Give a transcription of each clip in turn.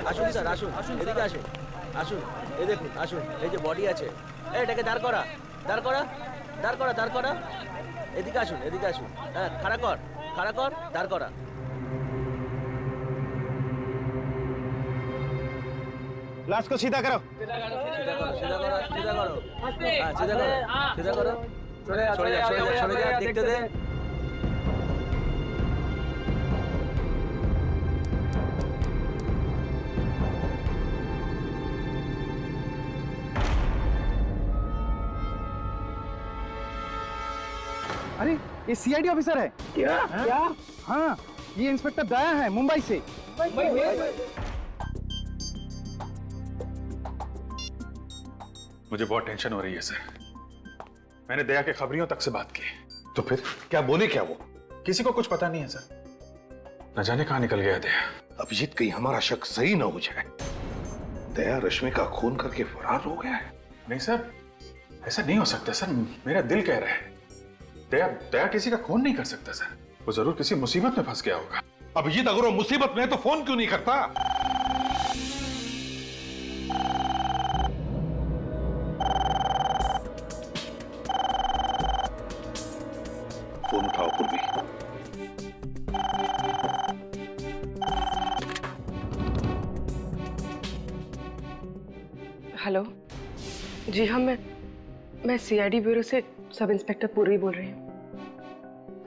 আসুন স্যার, আসুন, এদিকে আসুন, আসুন, এই দেখুন, আসুন, এই যে বডি আছে, এটাকে দাঁড় করা, দাঁড় করা, দাঁড় করা, দাঁড় করা, এদিকে আসুন, এদিকে আসুন, হ্যাঁ, খাড়া কর, খাড়া কর, দাঁড় করা। लाश को सीधा करो। सीधा करो, सीधा करो, सीधा करो, हाँ, सीधा करो, सीधा करो, छोड़े जा, छोड़े जा, छोड़े जा, देखते दे। अरे ये सीआईडी ऑफिसर है क्या? क्या? हाँ, ये इंस्पेक्टर दया है मुंबई से। मुझे बहुत टेंशन हो रही है सर। मैंने दया के खबरियों तक से बात की। तो फिर क्या बोले क्या वो? किसी को कुछ पता नहीं है सर। न जाने कहां निकल गया दया। अभिजीत, कहीं हमारा शक सही ना हो जाए। दया रश्मि का खून करके फरार हो गया है। नहीं सर, ऐसा नहीं हो सकता सर। मेरा दिल कह रहा है दया दया किसी का खून नहीं कर सकता सर। वो जरूर किसी मुसीबत में फंस गया होगा। अभिजीत, अगर वो मुसीबत में है तो फोन क्यों नहीं करता? फोन उठाओ पूर्वी। हेलो जी हाँ, मैं सीआईडी ब्यूरो से सब इंस्पेक्टर पूर्वी बोल रही हूँ।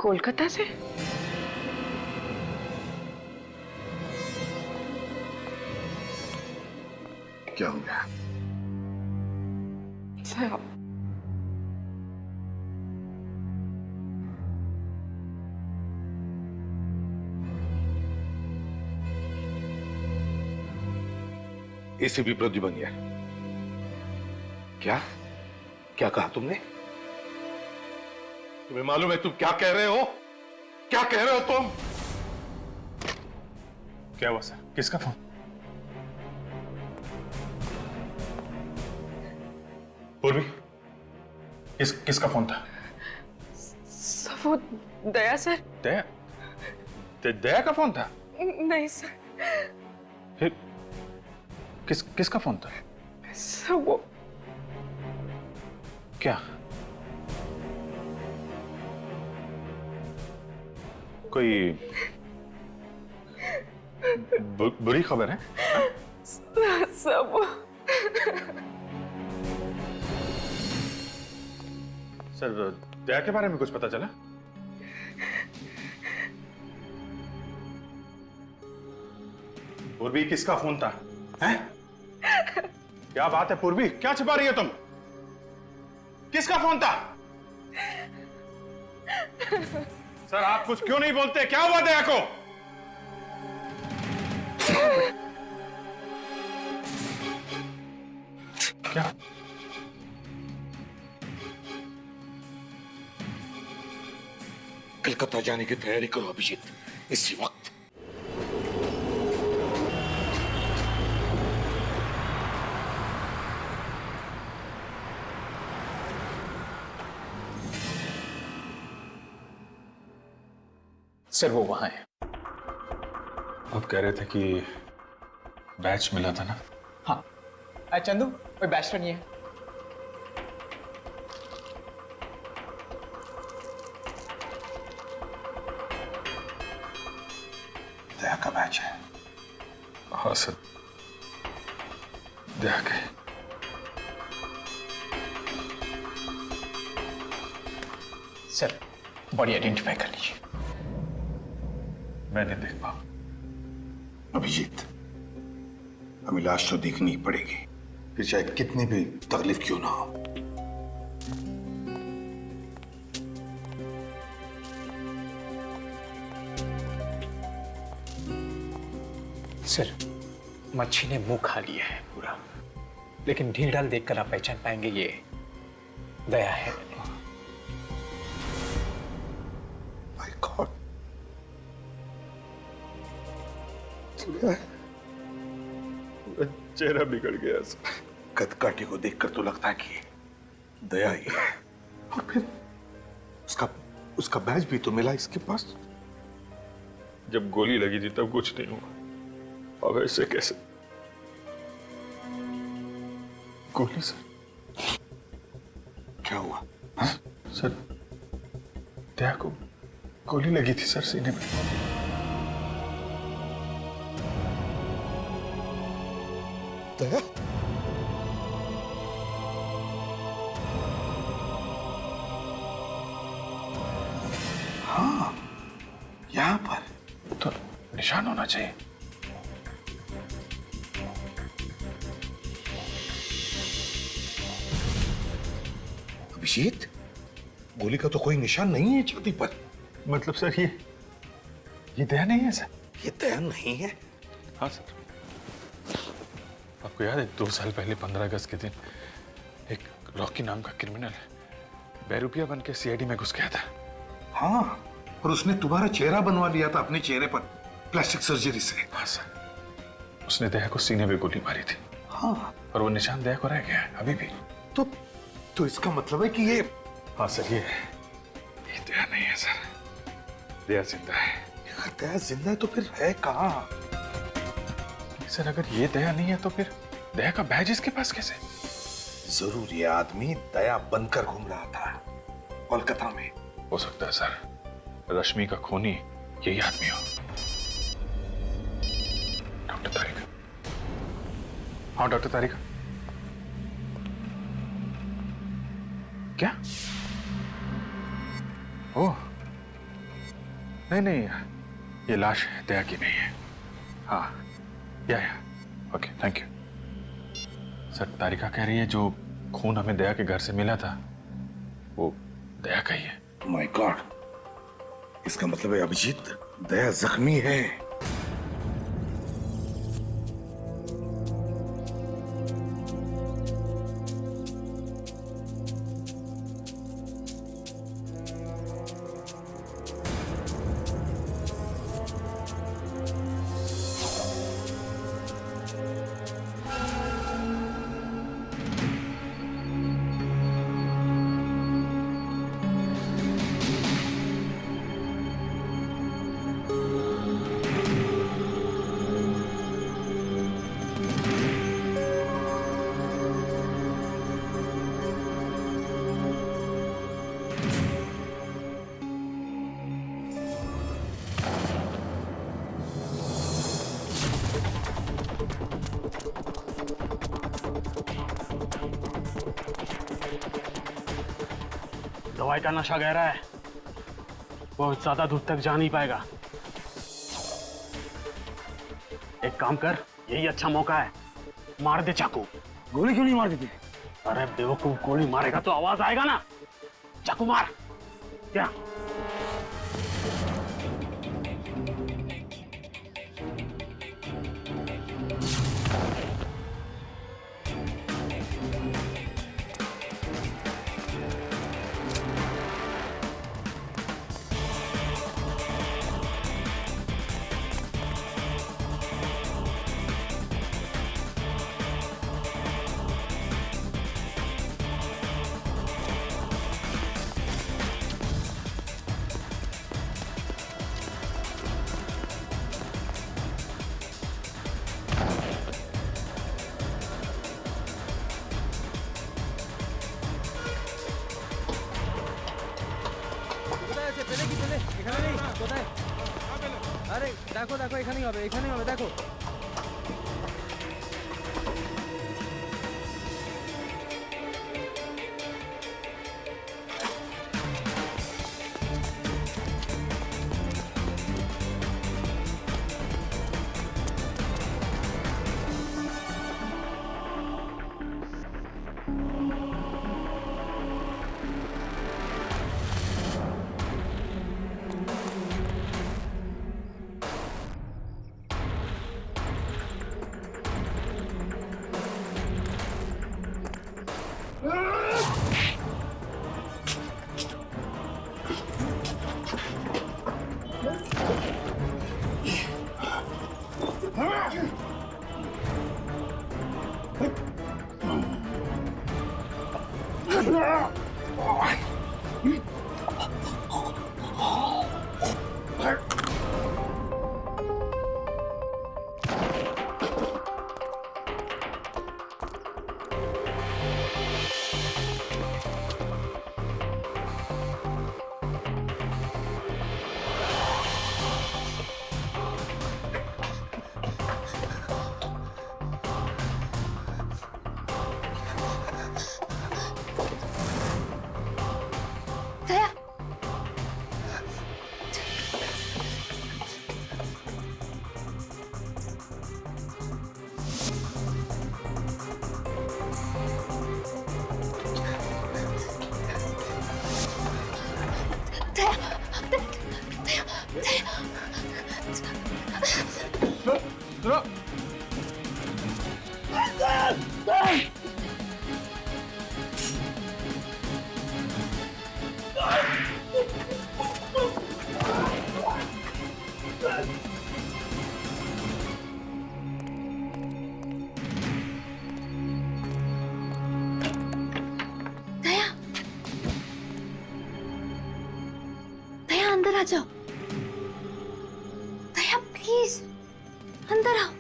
कोलकाता से? क्या हो गया? सर, एसीपी प्रद्युमन, क्या क्या कहा तुमने? तुम्हें मालूम है तुम क्या कह रहे हो? क्या कह रहे हो तुम? क्या हुआ सर? किसका फोन? पूर्वी, किसका फोन था? सर वो दया सर। दया? दया का फोन था? नहीं सर। फिर किसका फोन था? सर वो क्या? कोई बुरी खबर है? सब सर, दया के बारे में कुछ पता चला? पूर्वी, किसका फोन था? हैं? क्या बात है पूर्वी, क्या छिपा रही है तुम? किसका फोन था? सर, आप कुछ क्यों नहीं बोलते? क्या हुआ दया को? क्या? कलकत्ता जाने की तैयारी करो अभिजीत, इसी वक्त। सर, वो वहां है। आप कह रहे थे कि बैच मिला था ना? हाँ चंदू, कोई बैच तो नहीं है। दया का बैच है। हाँ सर, दया के। सर, बॉडी आइडेंटिफाई कर लीजिए। मैं नहीं देख पाऊं। अभिजीत, हमें लाश तो देखनी ही पड़ेगी, फिर चाहे कितनी भी तकलीफ क्यों ना हो। सर, मच्छी ने मुंह खा लिया है पूरा, लेकिन ढील ढाल देखकर आप पहचान पाएंगे ये दया है। माय गॉड, चेहरा बिगड़ गया सर। कदकाठी को देखकर तो लगता है कि दया ही है, और फिर उसका बैज भी तो मिला इसके पास। जब गोली लगी थी तब कुछ नहीं हुआ। अब ऐसे कैसे? गोली सर। क्या हुआ? सर दया को गोली लगी थी सर सीने में। दया? हाँ, यहाँ पर तो निशान होना चाहिए। अभिजीत, गोली का तो कोई निशान नहीं है छाती पर। मतलब सर ये दया नहीं है सर? ये दया नहीं है। हाँ सर। आपको याद है 2 साल पहले 15 अगस्त के दिन एक रॉकी नाम का क्रिमिनल बेरुपिया बन के सीआईडी में घुस गया था। हाँ, और उसने तुम्हारा चेहरा बनवा लिया था अपने चेहरे पर प्लास्टिक सर्जरी से। हाँ सर, उसने दया को सीने में गोली मारी थी। हाँ, और वो निशान दया को रह गया है अभी भी। तो इसका मतलब है कि ये हाँ सर, ये दया नहीं है सर, दया जिंदा है। यार, दया जिंदा है तो फिर है कहाँ? सर अगर ये दया नहीं है तो फिर दया का बैज इसके पास कैसे? जरूर ये आदमी दया बनकर घूम रहा था कोलकाता में। हो सकता है सर, रश्मि का खूनी यही आदमी हो। डॉक्टर तारिका। हाँ डॉक्टर तारिका। क्या? ओह नहीं, ये लाश दया की नहीं है। हाँ या ओके, थैंक यू सर। तारिका कह रही है जो खून हमें दया के घर से मिला था वो दया का ही है। माय गॉड, इसका मतलब है अभिजीत, दया जख्मी है। दवाई का नशा गहरा है, बहुत ज्यादा दूर तक जा नहीं पाएगा। एक काम कर, यही अच्छा मौका है, मार दे चाकू। गोली क्यों नहीं मार देती? अरे बेवकूफ, गोली मारेगा तो आवाज आएगा ना। चाकू मार। क्या? আরে দেখো দেখো এখানেই হবে দেখো। अंदर आ जाओ। दया प्लीज अंदर आओ।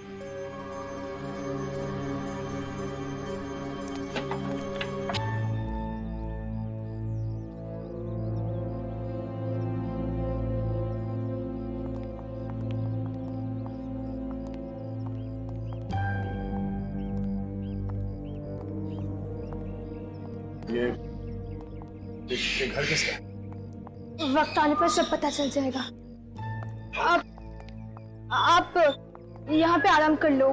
ये घर किसका है? वक्त आने पर सब पता चल जाएगा। आप यहाँ पे आराम कर लो,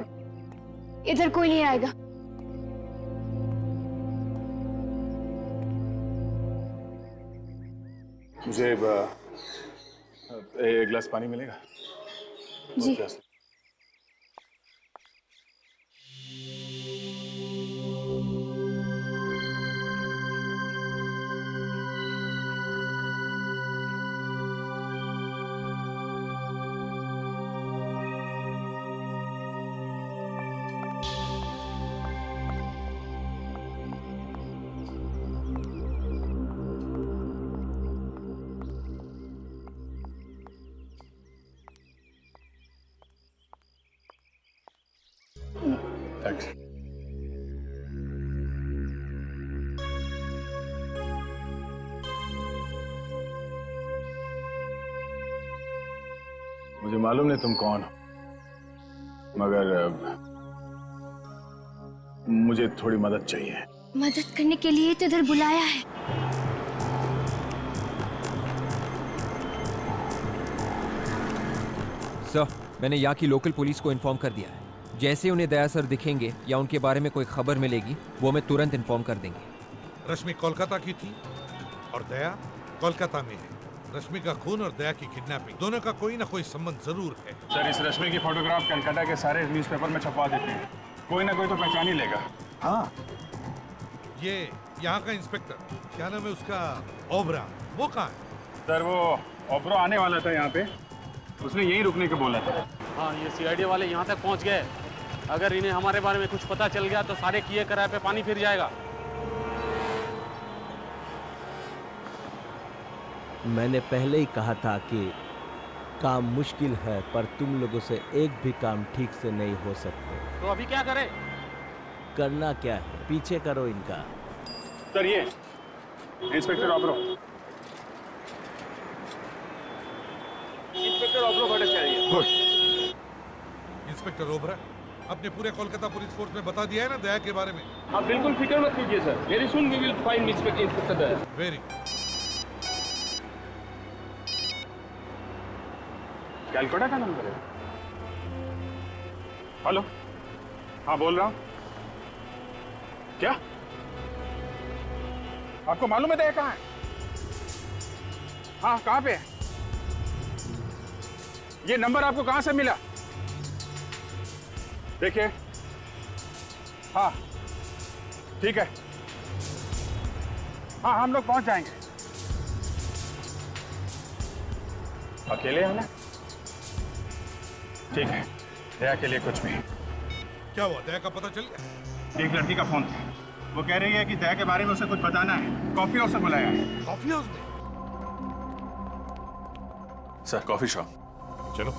इधर कोई नहीं आएगा। मुझे एक गिलास पानी मिलेगा? जी। थैंक्स। मुझे मालूम नहीं तुम कौन हो, मगर मुझे थोड़ी मदद चाहिए। मदद करने के लिए तो इधर बुलाया है। सर, मैंने यहाँ की लोकल पुलिस को इन्फॉर्म कर दिया है। जैसे उन्हें दया सर दिखेंगे या उनके बारे में कोई खबर मिलेगी, वो हमें तुरंत इन्फॉर्म कर देंगे। रश्मि कोलकाता की थी और दया कोलकाता में है। रश्मि का खून और दया की किडनैपिंग, दोनों का कोई ना कोई संबंध जरूर है। सर, इस रश्मि की फोटोग्राफ कलकत्ता के सारे न्यूज़पेपर में छपवा देते हैं, कोई ना कोई तो पहचान ही लेगा। हाँ, ये यहाँ का इंस्पेक्टर, क्या नाम है उसका, ओबरा, वो कहाँ है? सर वो ओबरा आने वाला था यहाँ पे, उसने यहीं रुकने को बोला था। हाँ, ये सीआईडी वाले यहाँ तक पहुँच गए। अगर इन्हें हमारे बारे में कुछ पता चल गया तो सारे किए कराए पे पानी फिर जाएगा। मैंने पहले ही कहा था कि काम मुश्किल है, पर तुम लोगों से एक भी काम ठीक से नहीं हो सकते। तो अभी क्या करें? करना क्या है, पीछे करो इनका। सर ये inspector Obra. Inspector Obra Bhattacharya. Good. Inspector Obra अपने पूरे कोलकाता पुलिस फोर्स में बता दिया है ना दया के बारे में? आप बिल्कुल फिक्र मत कीजिए sir, very soon we will find inspector Daya. Very. Calcutta का नंबर है। हेलो, हाँ बोल रहा हूँ। क्या आपको मालूम है दया कहाँ है? हाँ, कहाँ पे है? ये नंबर आपको कहाँ से मिला? देखिए, हाँ ठीक है, हाँ हम लोग पहुंच जाएंगे। अकेले आना? ठीक है, दया के लिए कुछ भी। क्या हुआ, दया का पता चल गया? एक लड़की का फोन था, वो कह रही है कि दया के बारे में उसे कुछ बताना है, कॉफी हाउस से बुलाया है। कॉफी हाउस में? Sir, coffee shop. चलो।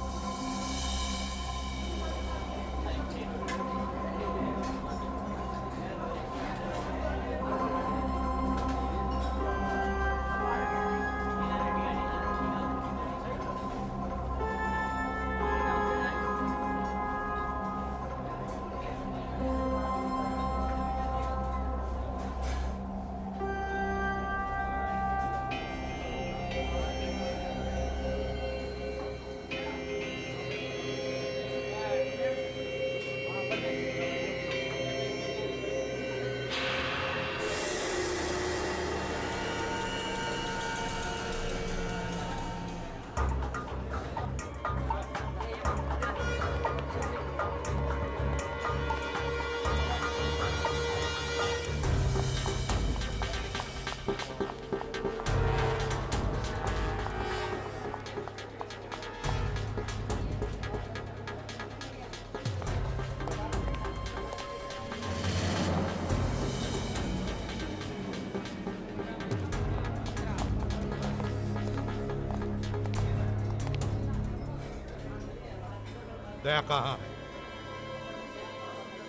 दया कहाँ है?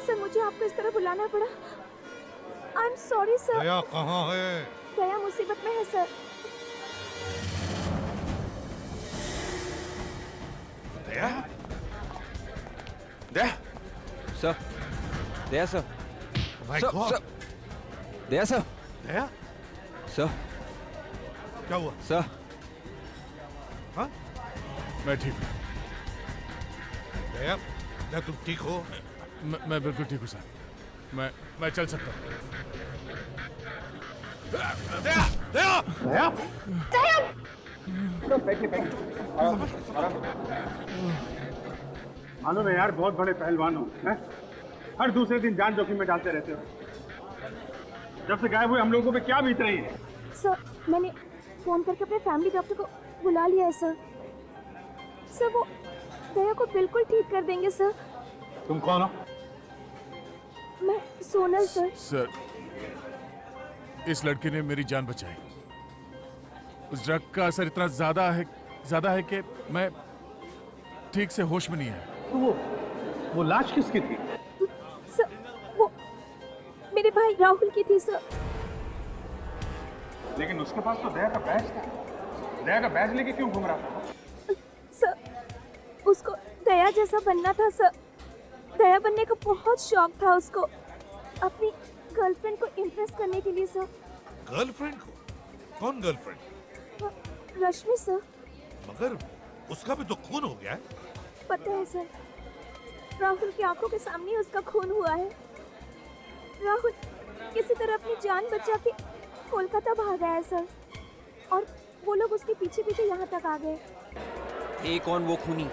सर मुझे आपको इस तरह बुलाना पड़ा। I am sorry sir. Daya कहाँ है? दया मुसीबत में है sir. Daya? Daya? Sir, Daya sir. My sir, God! Sir, Daya sir. Daya? Sir, क्या हुआ? सर। हाँ? मैं ठीक हूँ। दया, क्या तुम ठीक हो? मैं बिल्कुल ठीक हूँ सर। मैं चल सकता हूँ। दया! दया! दया दया! मालूम है यार, बहुत बड़े पहलवान हो हैं? हर दूसरे दिन जान जोखिम में डालते रहते हो। जब से गायब हुए हम लोगों पे क्या बीत रही है? सर मैंने फोन करके अपने फैमिली डॉक्टर को बुला लिया है सर। सर वो दया को बिल्कुल ठीक कर देंगे सर। तुम कौन हो? मैं सोनल सर। सर, इस लड़के ने मेरी जान बचाई। उस ड्रग का असर इतना ज्यादा है कि मैं ठीक से होश में नहीं है। तो वो लाश किसकी थी? सर वो मेरे भाई राहुल की थी सर। लेकिन उसके पास तो दया का बैज था। दया का बैज लेके क्यों घूम रहा था? सर उसको दया जैसा बनना था सर। दया बनने का बहुत शौक था उसको, अपनी गर्लफ्रेंड को इम्प्रेस करने के लिए सर। गर्लफ्रेंड को? कौन गर्लफ्रेंड? रश्मि सर। मगर उसका भी तो खून हो गया है। पता है सर, राहुल की आंखों के सामने ही उसका खून हुआ है। राहुल किसी तरह अपनी जान बचा के कोलकाता भागा है सर, और वो लोग उसके पीछे पीछे यहाँ तक आ गए। थे कौन वो खूनी?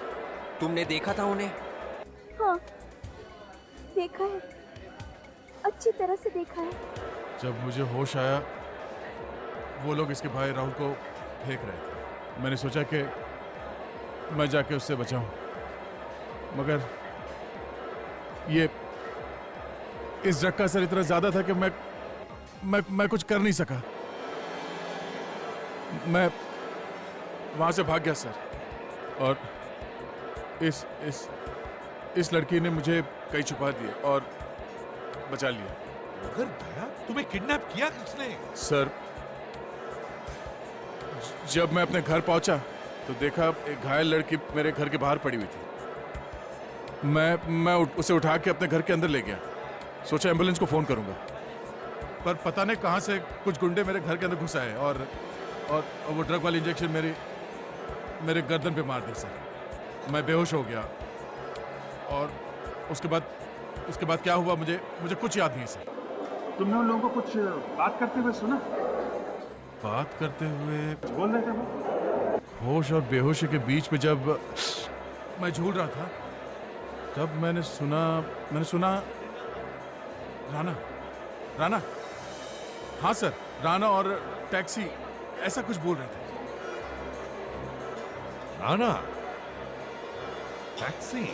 तुमने देखा था उन्हें? हाँ देखा है, अच्छी तरह से देखा है। जब मुझे होश आया, वो लोग इसके भाई राहुल को फेंक रहे थे। मैंने सोचा कि मैं जाके उससे बचाऊं, मगर ये इस ड्रग का असर इतना ज्यादा था कि मैं कुछ कर नहीं सका। मैं वहां से भाग गया सर, और इस लड़की ने मुझे कहीं छुपा दिया और बचा लिया। मगर दया, तुम्हें किडनैप किया किसने? सर, जब मैं अपने घर पहुंचा तो देखा एक घायल लड़की मेरे घर के बाहर पड़ी हुई थी। मैं उसे उठा के अपने घर के अंदर ले गया। सोचा एम्बुलेंस को फोन करूंगा, पर पता नहीं कहां से कुछ गुंडे मेरे घर के अंदर घुस आए और वो ड्रग वाली इंजेक्शन मेरे गर्दन पे मार दी सर। मैं बेहोश हो गया, और उसके बाद क्या हुआ मुझे कुछ याद नहीं सर। तुमने उन लोगों को कुछ बात करते हुए सुना? बात करते हुए बोल रहे थे वो? होश और बेहोशी के बीच में जब मैं झूल रहा था, तब मैंने सुना राना। हाँ सर, राना और टैक्सी ऐसा कुछ बोल रहे थे। राना? टैक्सी?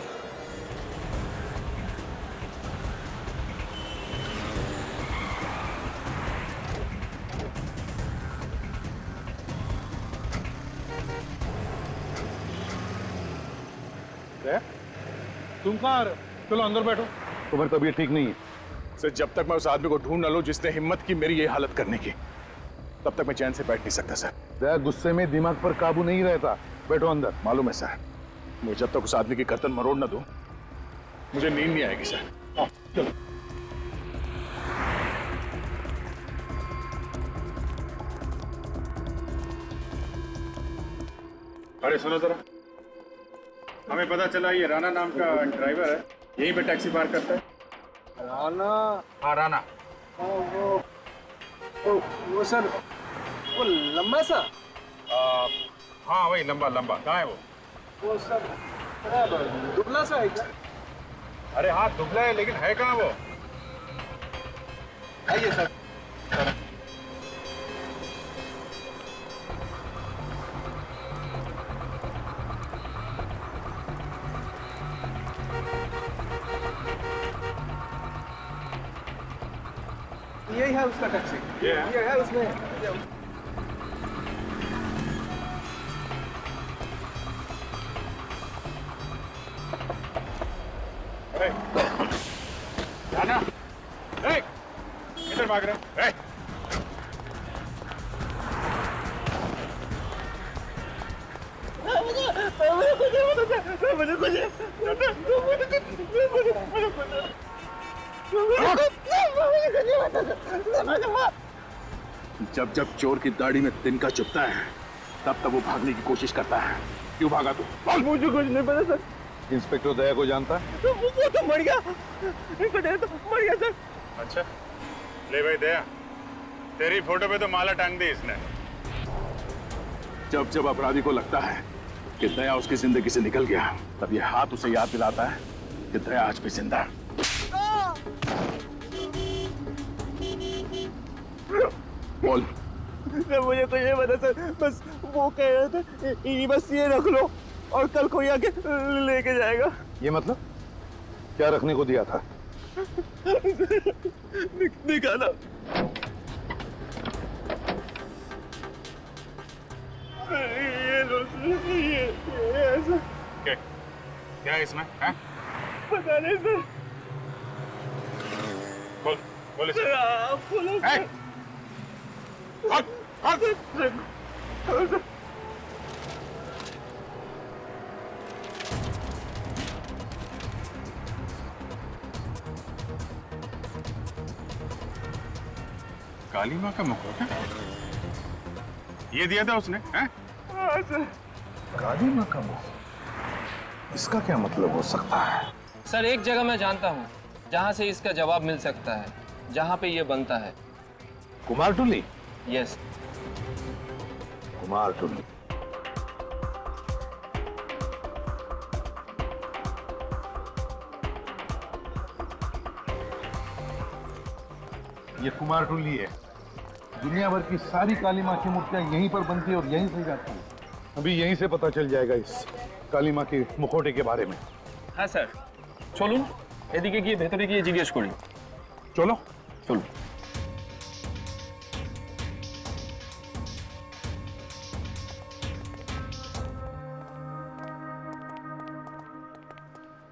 तुम कहाँ? चलो अंदर बैठो। तुम्हारी तबीयत ठीक नहीं है। सर, जब तक मैं उस आदमी को ढूंढ न लूं जिसने हिम्मत की मेरी ये हालत करने की, तब तक मैं चैन से बैठ नहीं सकता सर। दया गुस्से में दिमाग पर काबू नहीं रहता। बैठो अंदर। मालूम है सर, मुझे जब तक उस आदमी की गर्दन मरोड़ न दूं, मुझे नींद नहीं आएगी सर। चलो। अरे सुनो जरा, हमें पता चला ये राना नाम का ड्राइवर है, यहीं पे टैक्सी पार्क करता है। राना? हाँ राना। वो सर, वो लंबा सा? हाँ वही लंबा। कहाँ है वो? वो सर दुबला सा है क्या? अरे हाँ दुबला है, लेकिन है कहाँ वो? आइए सर। यही है उसका टैक्सी। ये है उसमें। जाना। किधर भाग रहे हैं? जब जब चोर की दाढ़ी में तिनका चुभता है तब तब वो भागने की कोशिश करता है। क्यों भागा तू? मुझे कुछ नहीं पता सर। इंस्पेक्टर दया को जानता है? वो तो मर गया। इंस्पेक्टर तो मर गया सर। अच्छा, ले भाई दया, तेरी फोटो पे तो माला टांग दी इसने। जब जब अपराधी को लगता है कि दया उसकी जिंदगी से निकल गया, तब ये हाथ उसे याद दिलाता है कि दया आज भी जिंदा है। बोल। सर मुझे कुछ नहीं पता सर, बस वो कह रहे थे बस ये रख लो और कल कोई आके लेके जाएगा। ये मतलब क्या रखने को दिया था? निकाला। ये लो ये ऐसा। क्या है इसमें? है? पता नहीं सर। बोल सर आप बोलो सर। काली माँ का मुकुट है? ये दिया था उसने? हैं? काली माँ का मुकुट? इसका क्या मतलब हो सकता है? सर एक जगह मैं जानता हूँ जहाँ से इसका जवाब मिल सकता है, जहाँ पे ये बनता है। कुमारटुली? यस। कुमारटुली। ये कुमारटुली है। दुनिया भर की सारी काली माँ की मूर्तियां यहीं पर बनती है और यहीं से जाती है। अभी यहीं से पता चल जाएगा इस काली माँ के मुखौटे के बारे में। हाँ सर, चलून এদিকে গিয়ে ভেতরে গিয়ে জিজ্ঞেস করি। चलो চলুন।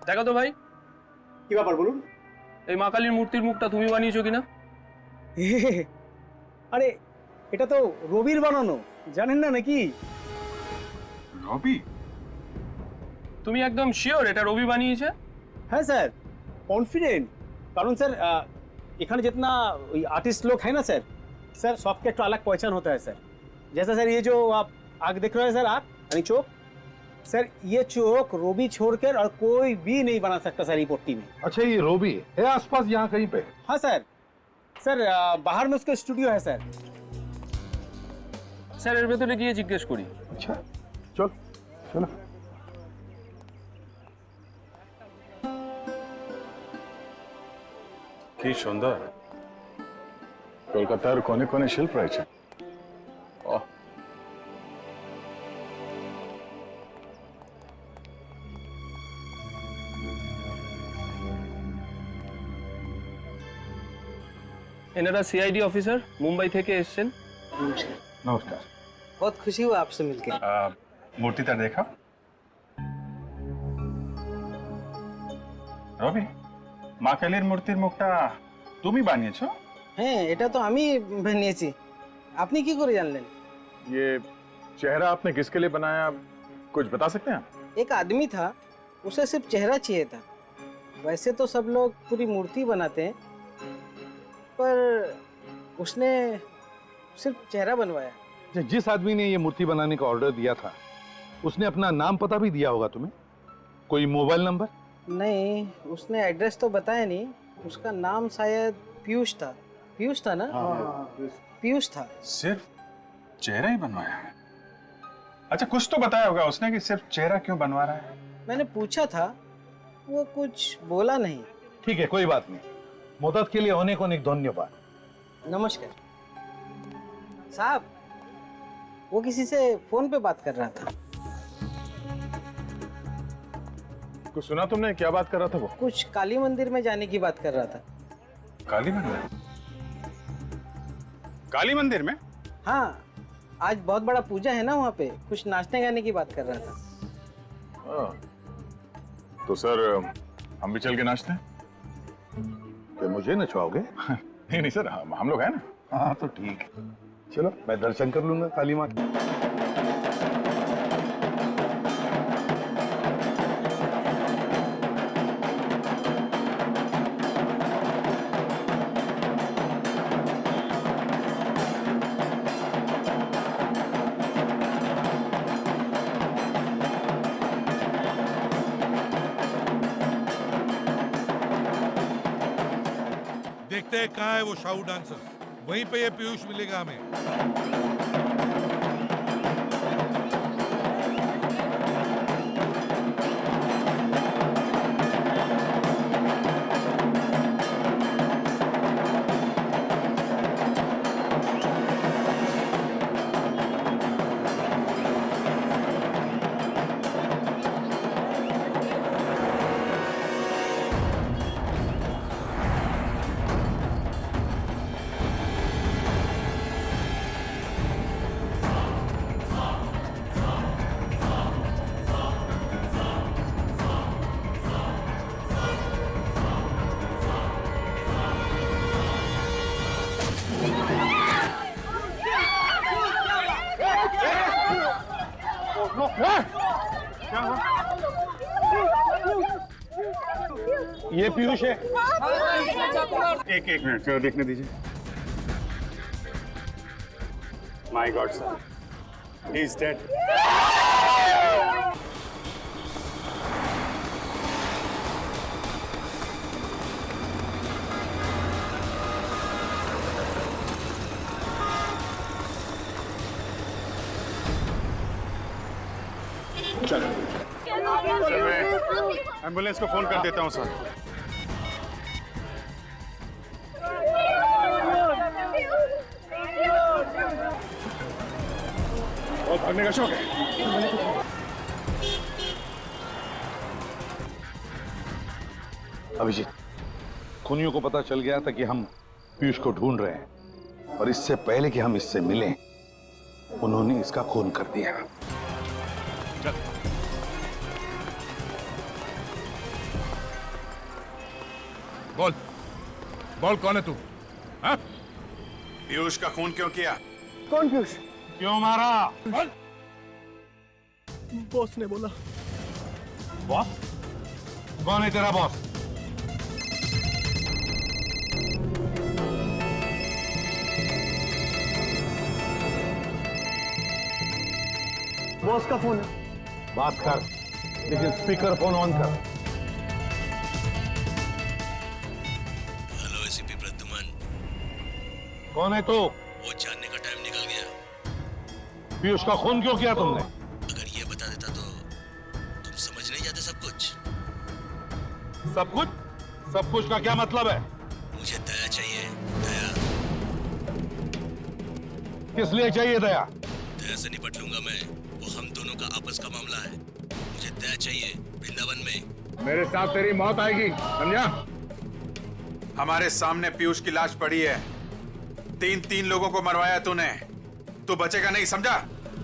দেখো তো ভাই, কি ব্যাপার বলুন? এই মা কালীর মূর্তির মুখটা তুমি বানিয়েছো কিনা? আরে এটা তো রবির বানানো, জানেন না নাকি? রবি? তুমি একদম শিওর এটা রবি বানিয়েছে? हाँ सर, कॉन्फिडेंट। कारण सर इखाने जितना आर्टिस्ट लोग हैं ना सर, सबके एक अलग पहचान होता है सर। जैसा सर ये जो आप आग देख रहे हैं सर, आग यानी चौक, सर ये चौक रोबी छोड़कर और कोई भी नहीं बना सकता सर ये पट्टी में। अच्छा, ये रोबी है आसपास यहाँ कहीं पे? हाँ सर, बाहर में उसका स्टूडियो है सर। স্যার এর ভেতরে গিয়ে জিজ্ঞেস করি। अच्छा चल चलो। কি সুন্দর কলকাতার কোনে কোনে শিল্প রয়েছে। এনারা সিআইডি অফিসার, মুম্বাই থেকে এসেছেন। नमस्कार। बहुत खुशी हुआ आपसे मिलकर। মূর্তিটা দেখা। রবি, মা কালীর মূর্তির মুখটা তুমি বানিয়েছো? হ্যাঁ, এটা তো আমি বানিয়েছি। আপনি কি করে জানলেন? ये चेहरा आपने किसके लिए बनाया, कुछ बता सकते हैं आप? एक आदमी था, उसे सिर्फ चेहरा चाहिए था। वैसे तो सब लोग पूरी मूर्ति बनाते हैं, पर उसने सिर्फ चेहरा बनवाया। जिस आदमी ने ये मूर्ति बनाने का ऑर्डर दिया था उसने अपना नाम पता भी दिया होगा तुम्हें? कोई मोबाइल नंबर? नहीं, उसने एड्रेस तो बताया नहीं। उसका नाम शायद पीयूष था। पीयूष था ना? पीयूष था। सिर्फ चेहरा ही बनवाया है? अच्छा, कुछ तो बताया होगा उसने कि सिर्फ चेहरा क्यों बनवा रहा है? मैंने पूछा था, वो कुछ बोला नहीं। ठीक है, कोई बात नहीं। मदद के लिए अनेक अनेक धन्यवाद। नमस्कार साहब, वो किसी से फोन पे बात कर रहा था। कुछ सुना तुमने? क्या बात कर रहा था वो? कुछ काली मंदिर में जाने की बात कर रहा था। काली मंदिर? काली मंदिर में? हाँ, आज बहुत बड़ा पूजा है ना वहाँ पे, कुछ नाचने गाने की बात कर रहा था। तो सर हम भी चल के नाचते हैं। तो मुझे नचवाओगे? नहीं नहीं सर, हम लोग हैं ना। हाँ तो ठीक है, चलो मैं दर्शन कर लूंगा काली माँ के। देखते हैं कहाँ है वो शाहू डांसर, वहीं पे ये पीयूष मिलेगा हमें। ये पीयूष है। एक मिनट चलो देखने दीजिए। My God sir, he is dead. चलो मैं एम्बुलेंस को फोन कर देता हूँ सर। बहुत भागने का शौक है। अभिजीत, खूनियों को पता चल गया था कि हम पीयूष को ढूंढ रहे हैं, और इससे पहले कि हम इससे मिलें उन्होंने इसका खून कर दिया। बोल बोल, कौन है तू? हाँ? पीयूष का खून क्यों किया? कौन पीयूष? क्यों मारा? बॉस ने बोला। बॉस? कौन है तेरा बॉस? बॉस का फोन है। बात कर, लेकिन स्पीकर फोन ऑन कर। Hello ACP Pradyuman. कौन है तू? वो जानने का टाइम निकल गया। पीयूष का खून क्यों किया तुमने? अगर ये बता देता तो तुम समझ नहीं जाते सब कुछ। सब कुछ? सब कुछ का क्या मतलब है? मुझे दया चाहिए, दया। किस लिए चाहिए दया? दया से निपट लूंगा मैं, वो हम दोनों का आपस का मामला है। मुझे दया चाहिए वृंदावन में। मेरे साथ तेरी मौत आएगी, समझा? हमारे सामने पीयूष की लाश पड़ी है। तीन लोगों को मरवाया तूने, तू बचेगा नहीं, समझा?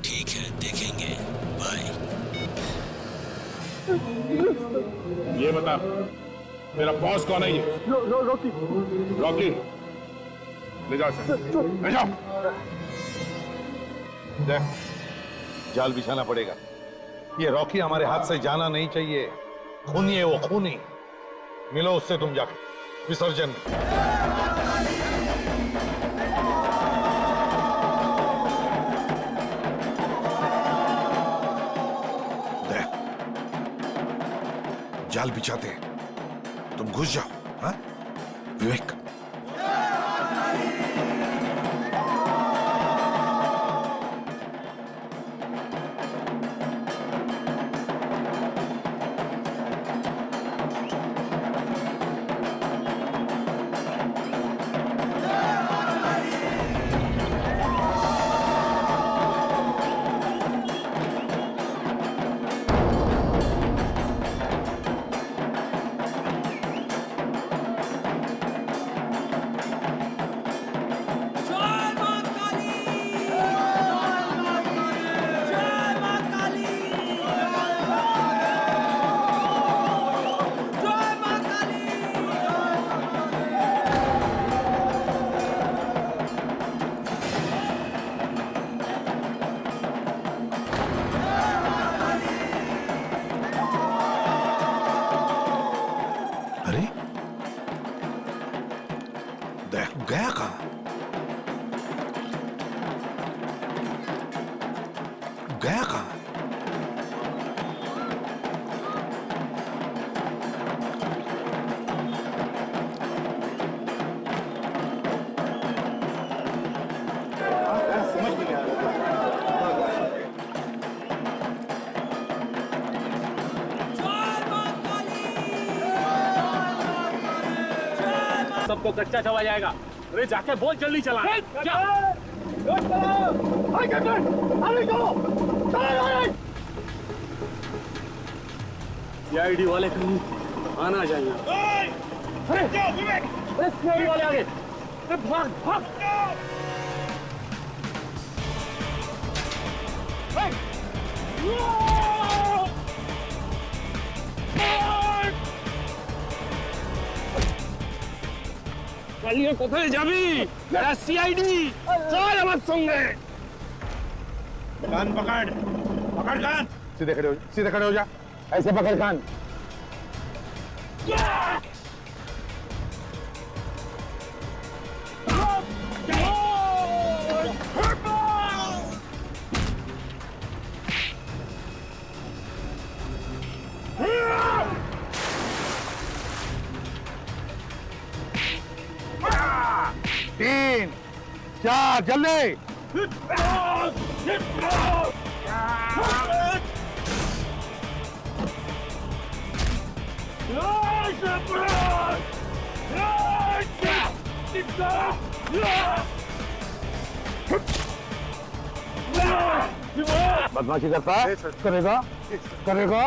ठीक है, देखेंगे। बाय। ये बता, तेरा बॉस कौन है? ये रॉकी। रॉकी, ले जाओ इसे, ले जाओ। देख, जाल बिछाना पड़ेगा। ये रॉकी हमारे हाथ से जाना नहीं चाहिए। खूनी है वो, खूनी। मिलो उससे तुम जाके विसर्जन। जाल बिछाते हैं, तुम घुस जाओ। हाँ विवेक? गया कहाँ? समझ में नहीं आ रहा। सबको कच्चा चला जाएगा। अरे जाके बोल जल्दी चला। सीआईडी वाले कहीं आना चाहिए। अरे सीआईडी वाले आगे। भाग भाग। কালিয়া কোথায় যাবি? এরা সিআইডি, চল আমার সঙ্গে। कान पकड़, पकड़ कान। सीधे खड़े हो, सीधे खड़े हो जा। ऐसे पकड़ कान। तीन, चार, जल्दी। बदमाशी करता है? करेगा? करेगा?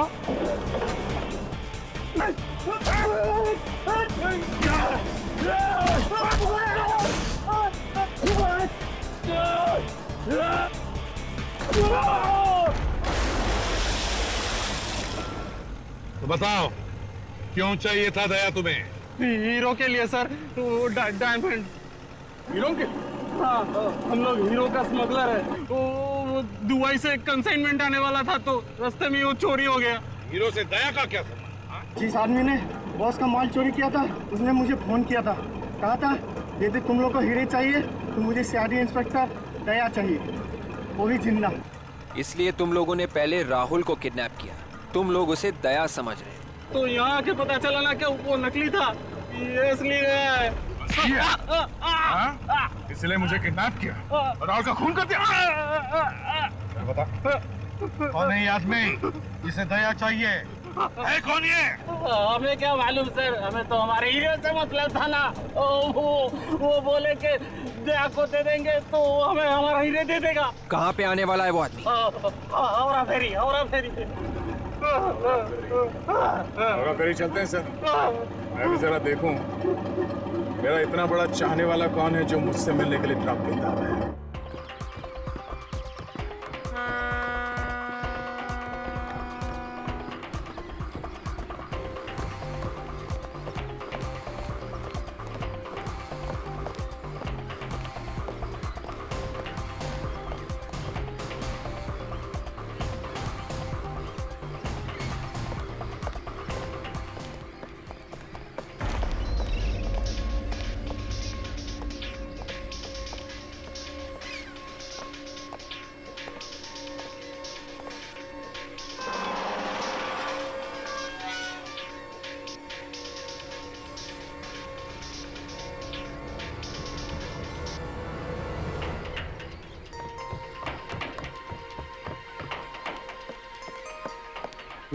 तो बताओ क्यों चाहिए था दया तुम्हें? हीरो के लिए सर, वो डायमंड। हीरो के? हाँ, हम लोग हीरो का स्मगलर है। वो दुबई से कंसाइनमेंट आने वाला था तो रास्ते में वो चोरी हो गया। हीरो से दया का क्या संबंध? जिस आदमी ने बॉस का माल चोरी किया था उसने मुझे फोन किया था, कहा था यदि तुम लोग को हीरे चाहिए तो मुझे सीआईडी इंस्पेक्टर दया चाहिए, वो भी जिंदा। इसलिए तुम लोगों ने पहले राहुल को किडनैप किया। तुम लोग उसे दया समझ रहे। तो यहाँ आके पता चला ना कि वो नकली था, ये असली है। इसलिए मुझे किडनैप किया और राहुल का खून कर दिया। बता कौन है ये आदमी जिसे दया चाहिए? है कौन ये? हमें क्या मालूम सर, हमें तो हमारे हीरो से मतलब था ना। वो बोले कि दया को दे देंगे तो हमें हमारा हीरे दे देगा। कहाँ पे आने वाला है वो आदमी? औरा फेरी, औरा फेरी। करी चलते हैं सर, मैं भी जरा देखूं मेरा इतना बड़ा चाहने वाला कौन है जो मुझसे मिलने के लिए इतना बेताब है।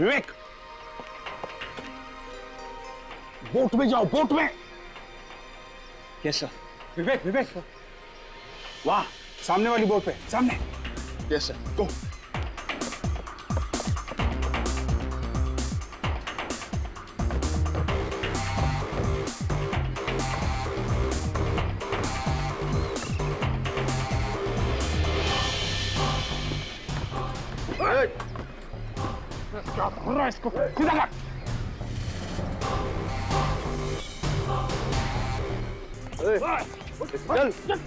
विवेक, बोट में जाओ, बोट में। Yes sir. विवेक, विवेक, वाह, सामने वाली बोट पे, सामने। यस सर, गो। क्या कर रहा है इसको? सीधा कर। चल।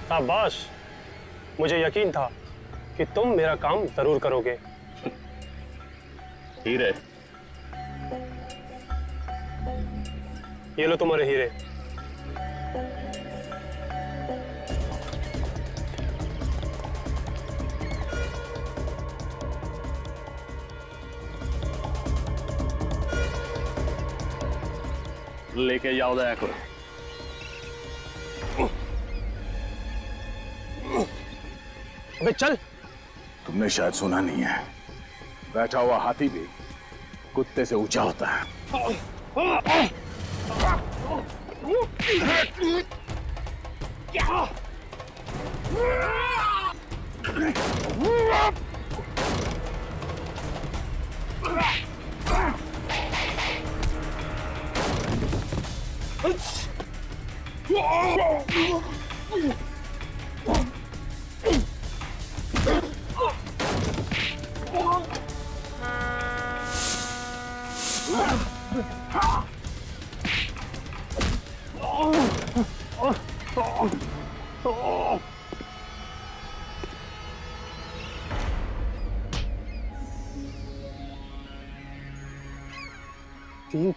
शाबाश, मुझे यकीन था कि तुम मेरा काम जरूर करोगे। हीरे, ये लो तुम्हारे हीरे। लेके जाओ दया को। अबे चल। तुमने शायद सुना नहीं है, बैठा हुआ हाथी भी कुत्ते से ऊंचा होता है।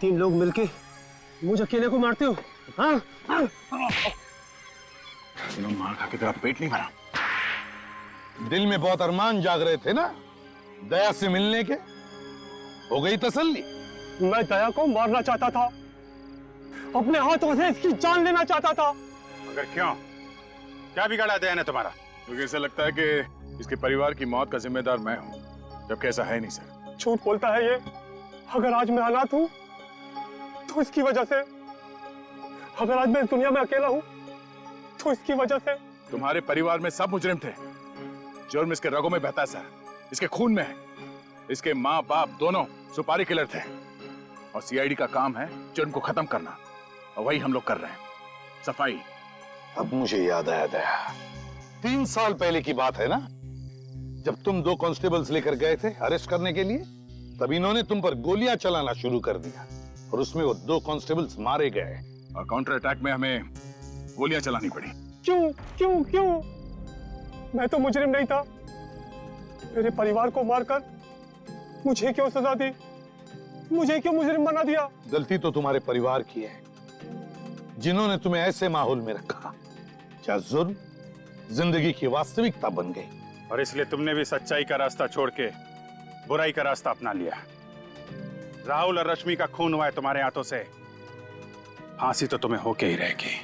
तीन लोग मिलके मुझे अकेले को मारते हो? हाँ? मार खा के तेरा पेट नहीं भरा? दिल में बहुत अरमान जाग रहे थे ना दया से मिलने के, हो गई तसल्ली? मैं दया को मारना चाहता था, अपने हाथों से इसकी जान लेना चाहता था। मगर क्यों? क्या बिगाड़ा दया ने तुम्हारा? मुझे ऐसा लगता है कि इसके परिवार की मौत का जिम्मेदार मैं हूं, जबकि ऐसा है नहीं सर। झूठ बोलता है ये। अगर आज मैं अनाथ हूं तो इसकी वजह से, अगर आज मैं इस दुनिया में अकेला हूं तो इसकी वजह से। तुम्हारे परिवार में सब मुजरिम थे। जुर्म इसके रगों में बहता है सर, इसके खून में है। इसके माँ बाप दोनों सुपारी किलर थे और सीआईडी का काम है जुर्म को खत्म करना, और वही हम लोग कर रहे हैं, सफाई। अब मुझे याद आया दया, 3 साल पहले की बात है ना, जब तुम 2 कांस्टेबल्स लेकर गए थे अरेस्ट करने के लिए, तब इन्होंने तुम पर गोलियां चलाना शुरू कर दिया और उसमें वो 2 कांस्टेबल्स मारे गए और काउंटर अटैक में हमें गोलियां चलानी पड़ी। क्यों क्यों क्यों? मैं तो मुजरिम नहीं था। मेरे परिवार को मारकर मुझे क्यों सजा दी? मुझे क्यों मुजरिम बना दिया? गलती तो तुम्हारे परिवार की है, जिन्होंने तुम्हें ऐसे माहौल में रखा जहाँ जुर्म जिंदगी की वास्तविकता बन गई। और इसलिए तुमने भी सच्चाई का रास्ता छोड़ के बुराई का रास्ता अपना लिया। राहुल और रश्मि का खून हुआ है तुम्हारे हाथों से, फांसी तो तुम्हें होके ही रहेगी।